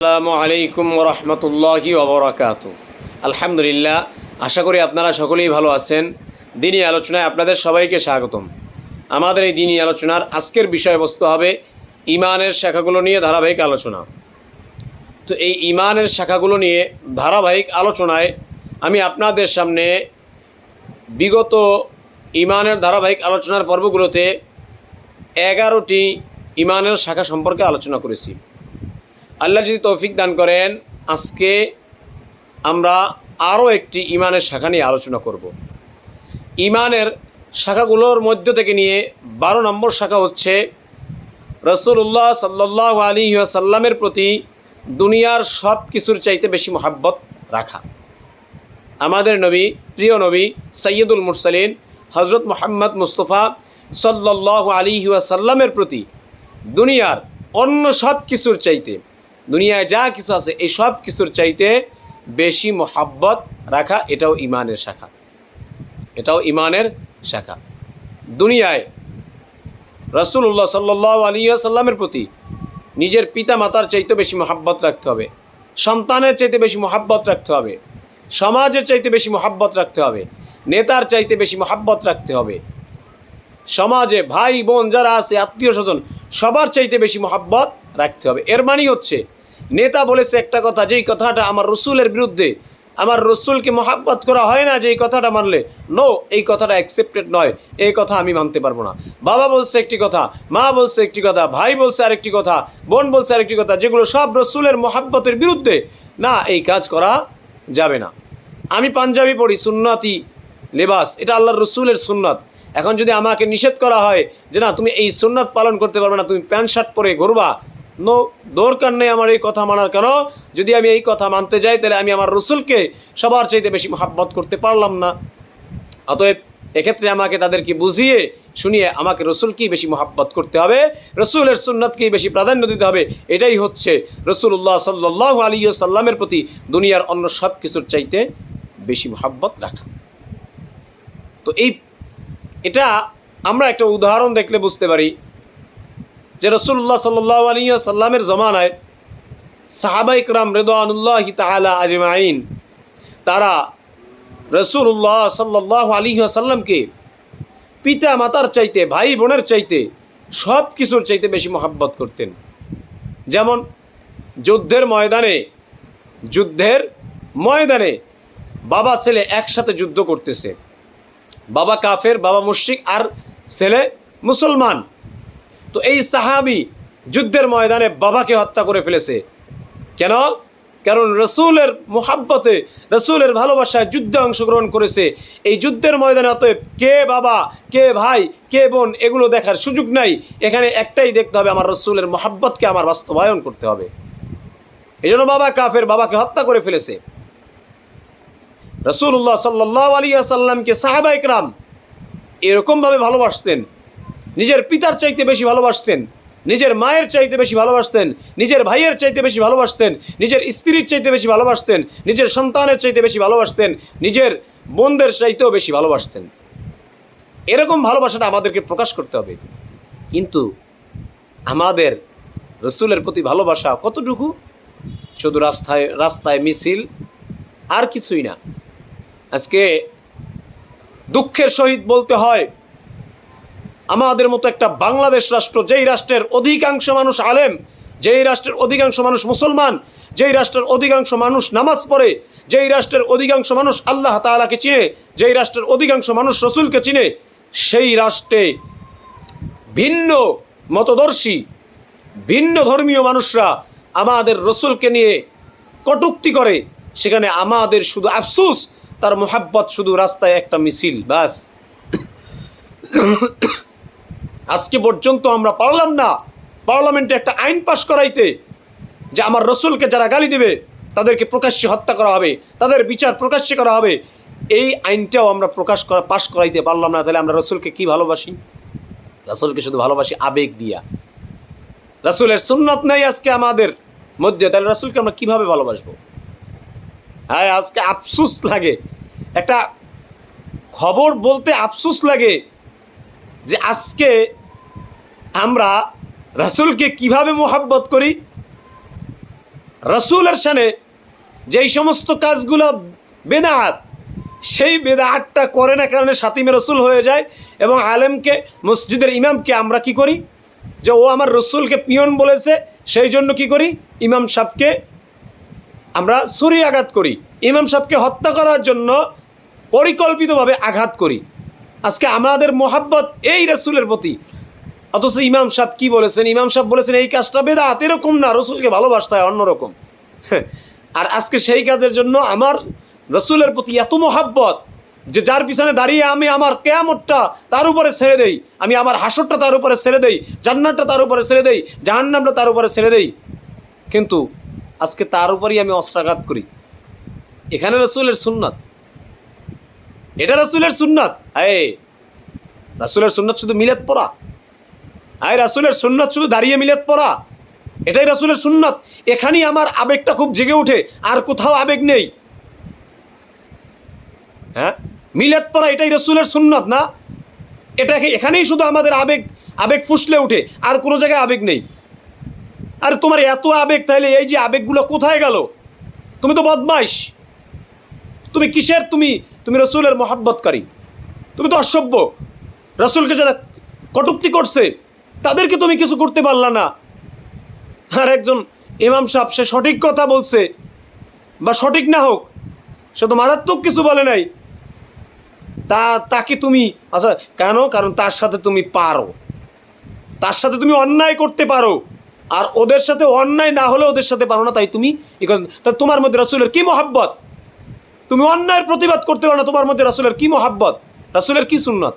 আসসালামু আলাইকুম ওরহমতুল্লাহি ওবরাকাতু। আলহামদুলিল্লাহ, আশা করি আপনারা সকলেই ভালো আছেন। দিনী আলোচনায় আপনাদের সবাইকে স্বাগতম। আমাদের এই দিনী আলোচনার আজকের বিষয়বস্তু হবে ইমানের শাখাগুলো নিয়ে ধারাবাহিক আলোচনা। তো এই ইমানের শাখাগুলো নিয়ে ধারাবাহিক আলোচনায় আমি আপনাদের সামনে বিগত ইমানের ধারাবাহিক আলোচনার পর্বগুলোতে 11টি ইমানের শাখা সম্পর্কে আলোচনা করেছি। আল্লাহ যদি তৌফিক দান করেন, আজকে আমরা আরও একটি ইমানের শাখা নিয়ে আলোচনা করব। ইমানের শাখাগুলোর মধ্য থেকে নিয়ে 12 নম্বর শাখা হচ্ছে রাসূলুল্লাহ সাল্লাল্লাহু আলাইহি ওয়াসাল্লামের প্রতি দুনিয়ার সব কিছুর চাইতে বেশি মহাব্বত রাখা। আমাদের নবী, প্রিয় নবী সৈয়দুল মুরসালিন হজরত মুহাম্মদ মুস্তফা সাল্লাল্লাহু আলাইহি ওয়াসাল্লামের প্রতি দুনিয়ার অন্য সব কিছুর চাইতে, দুনিয়ায় যা কিছু আছে এই সব কিছুর চাইতে বেশি মহাব্বত রাখা, এটাও ইমানের শাখা। এটাও ইমানের শাখা। দুনিয়ায় রাসূলুল্লাহ সাল্লাল্লাহু আলাইহি ওয়াসাল্লামের প্রতি নিজের পিতা মাতার চাইতে বেশি মহাব্বত রাখতে হবে, সন্তানের চাইতে বেশি মহাব্বত রাখতে হবে, সমাজের চাইতে বেশি মহাব্বত রাখতে হবে, নেতার চাইতে বেশি মহাব্বত রাখতে হবে, সমাজে ভাই বোন যারা আছে, আত্মীয় স্বজন, সবার চাইতে বেশি মহাব্বত রাখতে হবে। এর মানে হচ্ছে নেতা বলেছে একটা কথা, যেই কথাটা আমার রসুলের বিরুদ্ধে, আমার রসুলকে মহাব্বত করা হয় না, যেই কথাটা মানলে নো, এই কথাটা অ্যাকসেপ্টেড নয়, এই কথা আমি মানতে পারবো না। বাবা বলছে একটি কথা, মা বলছে একটি কথা, ভাই বলছে আরেকটি কথা, বোন বলছে আরেকটি কথা, যেগুলো সব রসুলের মহাব্বতের বিরুদ্ধে, না, এই কাজ করা যাবে না। আমি পাঞ্জাবি পড়ি, সুন্নতি লেবাস, এটা আল্লাহর রসুলের সুন্নত। এখন যদি আমাকে নিষেধ করা হয় যে না, তুমি এই সুন্নাত পালন করতে পারবে না, তুমি প্যান্ট শার্ট পরে ঘুরবা, নো, দরকার নেই আমার এই কথা মানার। কেন? যদি আমি এই কথা মানতে যাই, তাহলে আমি আমার রসুলকে সবার চাইতে বেশি মহাব্বত করতে পারলাম না। অতএব এক্ষেত্রে আমাকে তাদেরকে বুঝিয়ে শুনিয়ে আমাকে রসুলকেই বেশি মহাব্বত করতে হবে, রসুলের সুন্নাতকেই বেশি প্রাধান্য দিতে হবে। এটাই হচ্ছে রসুল্লাহ সাল্লাল্লাহু আলাইহি ওয়াসাল্লামের প্রতি দুনিয়ার অন্য সব কিছুর চাইতে বেশি মহাব্বত রাখা। তো এটা আমরা একটা উদাহরণ দেখলে বুঝতে পারি যে রাসূলুল্লাহ সাল্লাল্লাহু আলাইহি ওয়াসাল্লামের জমানায় সাহাবায়ে কেরাম রিদওয়ানুল্লাহি তাআলা আজমাইন, তারা রাসূলুল্লাহ সাল্লাল্লাহু আলাইহি ওয়াসাল্লামকে পিতা মাতার চাইতে, ভাই বোনের চাইতে, সব কিছুর চাইতে বেশি মহাব্বত করতেন। যেমন যুদ্ধের ময়দানে বাবা ছেলে একসাথে যুদ্ধ করতেছে, বাবা কাফের, বাবা মুশরিক, আর ছেলে মুসলমান। তো এই সাহাবী যুদ্ধের ময়দানে বাবাকে হত্যা করে ফেলেছে। কেন? কারণ রসুলের মোহাব্বতে, রসুলের ভালোবাসায় যুদ্ধে অংশগ্রহণ করেছে। এই যুদ্ধের ময়দানে অতএব কে বাবা, কে ভাই, কে বোন, এগুলো দেখার সুযোগ নাই। এখানে একটাই দেখতে হবে, আমার রসুলের মোহাব্বতকে আমার বাস্তবায়ন করতে হবে। এই জন্য বাবা কাফের, বাবাকে হত্যা করে ফেলেছে। রাসূলুল্লাহ সাল্লাল্লাহু আলাইহি ওয়াসাল্লামকে সাহাবায়ে কেরাম এরকমভাবে ভালোবাসতেন, নিজের পিতার চাইতে বেশি ভালোবাসতেন, নিজের মায়ের চাইতে বেশি ভালোবাসতেন, নিজের ভাইয়ের চাইতে বেশি ভালোবাসতেন, নিজের স্ত্রীর চাইতে বেশি ভালোবাসতেন, নিজের সন্তানের চাইতে বেশি ভালোবাসতেন, নিজের বোনদের চাইতেও বেশি ভালোবাসতেন। এরকম ভালোবাসাটা আমাদেরকে প্রকাশ করতে হবে। কিন্তু আমাদের রসুলের প্রতি ভালোবাসা কতটুকু? শুধু রাস্তায় মিছিল, আর কিছুই না। আজকে দুঃখের সহিত বলতে হয়, আমাদের মতো একটা বাংলাদেশ রাষ্ট্র, যেই রাষ্ট্রের অধিকাংশ মানুষ আলেম, যেই রাষ্ট্রের অধিকাংশ মানুষ মুসলমান, যেই রাষ্ট্রের অধিকাংশ মানুষ নামাজ পড়ে, যেই রাষ্ট্রের অধিকাংশ মানুষ আল্লাহ তাআলাকে চিনে, যেই রাষ্ট্রের অধিকাংশ মানুষ রসুলকে চিনে, সেই রাষ্ট্রে ভিন্ন মতদর্শী, ভিন্ন ধর্মীয় মানুষরা আমাদের রসুলকে নিয়ে কটূক্তি করে। সেখানে আমাদের শুধু আফসোস, তার মোহাব্বত শুধু রাস্তায় একটা মিছিল, ব্যাস। আজকে পর্যন্ত আমরা পারলাম না পার্লামেন্টে একটা আইন পাশ করাইতে যে আমার রসুলকে যারা গালি দেবে তাদেরকে প্রকাশ্যে হত্যা করা হবে, তাদের বিচার প্রকাশ্যে করা হবে। এই আইনটাও আমরা পাশ করাইতে পারলাম না। তাহলে আমরা রসুলকে কি ভালোবাসি? রসুলকে শুধু ভালোবাসি আবেগ দিয়া। রসুলের সুন্নত নেই আজকে আমাদের মধ্যে, তাহলে রসুলকে আমরা কীভাবে ভালোবাসবো? হ্যাঁ, আজকে আফসোস লাগে, একটা খবর বলতে আফসোস লাগে যে আজকে আমরা রাসূলকে কিভাবে মোহাব্বত করি। রাসূলের শানে যেই সমস্ত কাজগুলো বেদাত, সেই বেদাতটা করে না কারণে সাতিমে রসুল হয়ে যায়। এবং আলেমকে, মসজিদের ইমামকে আমরা কি করি, যে ও আমার রসুলকে পিয়ন বলেছে, সেই জন্য কি করি, ইমাম সাহেবকে আমরা ছুরি আঘাত করি, ইমাম সাহেবকে হত্যা করার জন্য পরিকল্পিতভাবে আঘাত করি। আজকে আমাদের মোহাব্বত এই রসুলের প্রতি, অথচ ইমাম সাহেব কি বলেছেন, ইমাম সাহেব বলেছেন এই কাজটা বেদাত, এরকম না, রসুলকে ভালোবাসতে হয় অন্যরকম। আর আজকে সেই কাজের জন্য আমার রসুলের প্রতি এত মোহাব্বত যে যার পিছনে দাঁড়িয়ে আমি আমার কেয়ামতটা তার উপরে ছেড়ে দেই, আমি আমার হাসরটা তার উপরে ছেড়ে দেই, জান্নাতটা তার উপরে ছেড়ে দেই, জাহান্নামটা তার উপরে ছেড়ে দেই, কিন্তু আজকে তার উপরেই আমি অস্ত্রাঘাত করি। এখানে রসুলের সুন্নাত, এটা রসুলের সুন্নাত। রাসূলের সুন্নাত শুধু মিলাদ পড়া, রাসূলের সুন্নাত শুধু দাঁড়িয়ে মিলাদ পড়া, এটাই রাসূলের সুন্নাত। এখানেই আমার আবেগটা খুব জেগে ওঠে, আর কোথাও আবেগ নেই। হ্যাঁ, মিলাদ পড়া এটাই রাসূলের সুন্নাত না, এটাকে এখানেই শুধু আমাদের আবেগ ফুসলে ওঠে, আর কোনো জায়গায় আবেগ নেই। আর তোমার এত আবেগ, তাহলে এই যে আবেগগুলো কোথায় গেল? তুমি তো বদমাইশ, তুমি কিসের, তুমি রাসূলের মহব্বতকারী, তুমি তো অসভ্য। রাসূলকে যারা কটূক্তি করছে তাদেরকে তুমি কিছু করতে পারলা না। আর একজন ইমাম সাহেব, সে সঠিক কথা বলছে, বা সঠিক না হোক, সে তো মারাত্মক কিছু বলে নাই, তাকে তুমি, আচ্ছা কেন? কারণ তার সাথে তুমি পারো, তার সাথে তুমি অন্যায় করতে পারো, আর ওদের সাথে অন্যায় না হলে ওদের সাথে পারো না, তাই তুমি তোমার মধ্যে রাসূলের কি মহব্বত? তুমি অন্যায়ের প্রতিবাদ করতে পারো না, তোমার মধ্যে রাসূলের কি মহব্বত, রাসূলের কি সুন্নাত?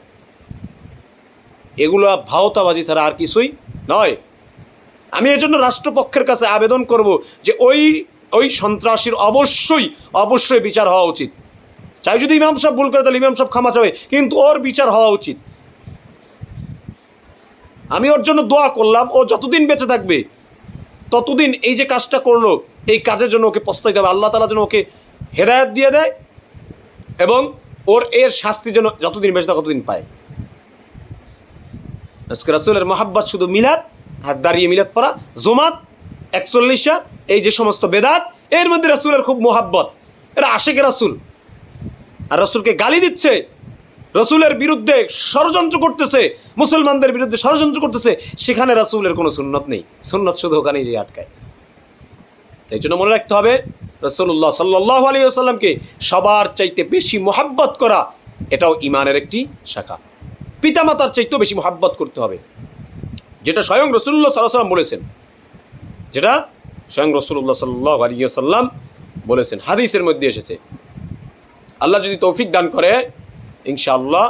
এগুলো ভাওতাবাজি ছাড়া আর কিছুই নয়। আমি এজন্য রাষ্ট্রপক্ষের কাছে আবেদন করব যে ওই সন্ত্রাসীর অবশ্যই বিচার হওয়া উচিত। চাই যদি ইমাম সাহেব ভুল করে তাহলে ইমাম সাহেব ক্ষমা চাবে, কিন্তু ওর বিচার হওয়া উচিত। আমি ওর জন্য দোয়া করলাম, ও যতদিন বেঁচে থাকবে ততদিন এই যে কাজটা করলো, এই কাজের জন্য ওকে পস্তাইতে হবে। আল্লাহ তাআলা যেন ওকে হেদায়েত দিয়ে দেয়, এবং এর শাস্তি যেন যতদিন বেঁচে থাকে ততদিন পায়। আজকে রাসূলের মহব্বত শুধু মিলাদ, হাত দাঁড়িয়ে মিলাদ পড়া, জুমাত, 41 এই যে সমস্ত বেদাত, এর মধ্যে রাসূলের খুব মহব্বত, এরা আশিকে রাসূল। আর রাসূলকে গালি দিচ্ছে, রাসূলের বিরুদ্ধে ষড়যন্ত্র করতেছে, মুসলমানদের বিরুদ্ধে ষড়যন্ত্র করতেছে, সেখানে রাসূলের কোনো সুন্নত নেই। সুন্নত শুধু ওখানেই যে আটকায়। এই জন্য মনে রাখতে হবে, রাসূলুল্লাহ সাল্লাল্লাহু আলাইহি ওয়াসাল্লামকে সবার চাইতে বেশি মহব্বত করা, এটাও ঈমানের একটি শাখা। পিতামাতার চাইতেও বেশি মহব্বত করতে হবে, যেটা স্বয়ং রাসূলুল্লাহ সাল্লাল্লাহু আলাইহি ওয়াসাল্লাম বলেছেন, যেটা স্বয়ং রাসূলুল্লাহ সাল্লাল্লাহু আলাইহি ওয়াসাল্লাম বলেছেন, হাদিসের মধ্যে এসেছে। আল্লাহ যদি তৌফিক দান করে, ইনশাআল্লাহ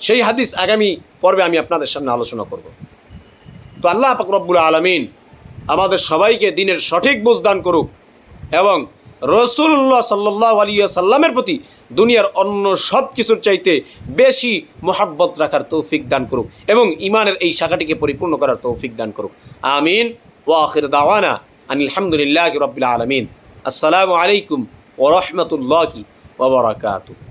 সেই হাদিস আগামী পর্বে আমি আপনাদের সামনে আলোচনা করব। তো আল্লাহ পাক রব্বুল আলামিন আমাদের সবাইকে দিনের সঠিক বুঝ দান করুক, এবং রাসূলুল্লাহ সাল্লাল্লাহু আলাইহি ওয়াসাল্লামের প্রতি দুনিয়ার অন্য সব কিছুর চাইতে বেশি মহব্বত রাখার তৌফিক দান করুক, এবং ঈমানের এই শাখাটিকে পরিপূর্ণ করার তৌফিক দান করুক। আমিন। ওয়া আখির দাওয়ানা আনিল হামদুলিল্লাহি রাব্বিল আলামিন। আসসালামু আলাইকুম ওয়া রাহমাতুল্লাহি ওয়া বারাকাতুহু।